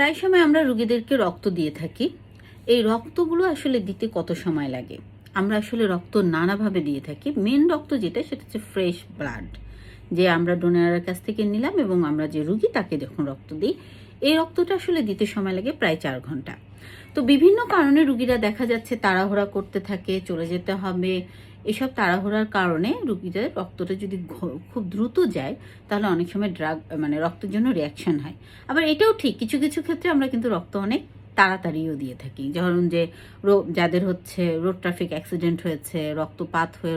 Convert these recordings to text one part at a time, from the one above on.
প্রায় সময় আমরা রোগীদেরকে রক্ত দিয়ে থাকি। এই রক্তগুলো আসলে দিতে কত সময় লাগে? আমরা আসলে রক্ত নানাভাবে দিয়ে থাকি। মেন রক্ত যেটা সেটা হচ্ছে ফ্রেশ ব্লাড, যে আমরা ডোনারের কাছ থেকে নিলাম এবং আমরা যে রুগী তাকে যখন রক্ত দিই, এই রক্তটা আসলে দিতে সময় লাগে প্রায় 4 ঘন্টা। তো বিভিন্ন কারণে রুগীরা দেখা যাচ্ছে তাড়াহুড়া করতে থাকে, চলে যেতে হবে। এসব তাড়াহুড়ার কারণে রুগীদের রক্তটা যদি খুব দ্রুত যায়, তাহলে অনেক সময় রক্তের জন্য রিয়াকশন হয়। আবার এটাও ঠিক, কিছু কিছু ক্ষেত্রে আমরা কিন্তু রক্ত অনেক তাড়াতাড়িও দিয়ে থাকি। ধরুন যে যাদের হচ্ছে রোড ট্রাফিক অ্যাক্সিডেন্ট হয়েছে, রক্তপাত হয়ে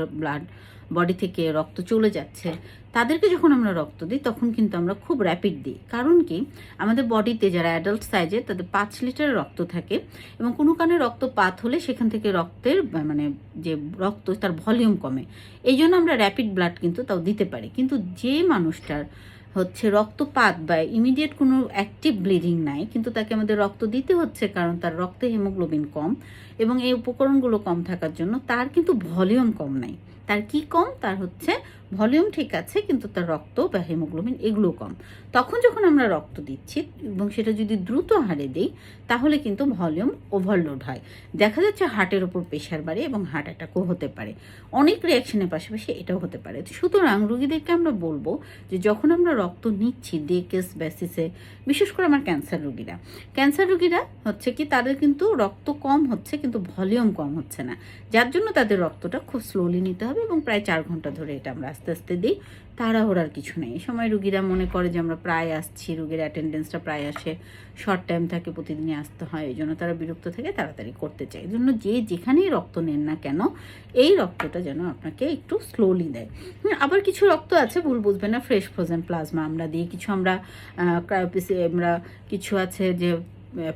বডি থেকে রক্ত চলে যাচ্ছে, তাদেরকে যখন আমরা রক্ত দিই তখন কিন্তু আমরা খুব র্যাপিড দিই। কারণ কি, আমাদের বডিতে যারা অ্যাডাল্ট সাইজে তাদের 5 লিটার রক্ত থাকে এবং কোনো কারণে রক্তপাত হলে সেখান থেকে রক্তের যে রক্ত তার ভলিউম কমে। এই জন্য আমরা র্যাপিড ব্লাড কিন্তু তাও দিতে পারি। কিন্তু যে মানুষটার হচ্ছে রক্তপাত বা ইমিডিয়েট কোনো অ্যাক্টিভ ব্লিডিং নাই, কিন্তু তাকে আমাদের রক্ত দিতে হচ্ছে কারণ তার রক্তে হিমোগ্লোবিন কম এবং এই উপকরণগুলো কম থাকার জন্য তার কিন্তু ভলিউম কম নাই। তার কি কম? তার হচ্ছে ভলিউম ঠিক আছে, কিন্তু তার রক্ত বা হিমোগ্লোবিন এগুলো কম। তখন যখন আমরা রক্ত দিচ্ছি এবং সেটা যদি দ্রুত হারে দিই, তাহলে কিন্তু ভলিউম ওভারলোড হয়। দেখা যাচ্ছে হার্টের ওপর প্রেশার বাড়ে এবং হার্ট অ্যাটাকও হতে পারে। অনেক রিয়াকশনের পাশাপাশি এটাও হতে পারে। সুতরাং রোগীদেরকে আমরা বলবো যে যখন আমরা রক্ত নিচ্ছি ডে কেস বেসিসে, বিশেষ করে আমার ক্যান্সার রোগীরা হচ্ছে কি, তাদের কিন্তু রক্ত কম হচ্ছে কিন্তু ভলিউম কম হচ্ছে না, যার জন্য তাদের রক্তটা খুব স্লোলি নিতে হবে এবং প্রায় 4 ঘন্টা ধরে এটা আমরা আস্তে আস্তে দিই। তাড়াহুড়ার কিছু নেই। এই সময় রুগীরা মনে করে যে আমরা প্রায় আসছি, রুগীর অ্যাটেন্ডেন্সটা প্রায় আসে, শর্ট টাইম থাকে, প্রতিদিনই আসতে হয়, এই জন্য তারা বিরক্ত থেকে তাড়াতাড়ি করতে চায়। এই জন্য যে যেখানেই রক্ত নেন না কেন, এই রক্তটা যেন আপনাকে একটু স্লোলি দেয়। আবার কিছু রক্ত আছে, ভুল বুঝবে না, ফ্রেশ ফ্রোজেন প্লাজমা আমরা দিই, কিছু আমরা ক্রায়োপিসি, আমরা কিছু আছে যে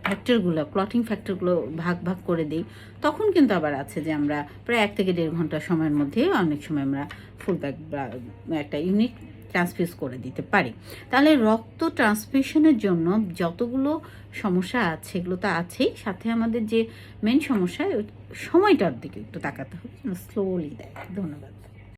ফ্যাক্টরগুলো, ক্লটিং ফ্যাক্টরগুলো ভাগ ভাগ করে দিই। তখন কিন্তু আবার আছে যে আমরা প্রায় 1 থেকে 1.5 ঘন্টার সময়ের মধ্যে অনেক সময় আমরা ফুল ব্যাগ একটা ইউনিট ট্রান্সফিউজ করে দিতে পারি। তাহলে রক্ত ট্রান্সফিউশনের জন্য যতগুলো সমস্যা আছে এগুলো তো আছেই, সাথে আমাদের যে মেন সমস্যা, সময়টার দিকে একটু তাকাতে হবে, স্লোলি দেয়। ধন্যবাদ।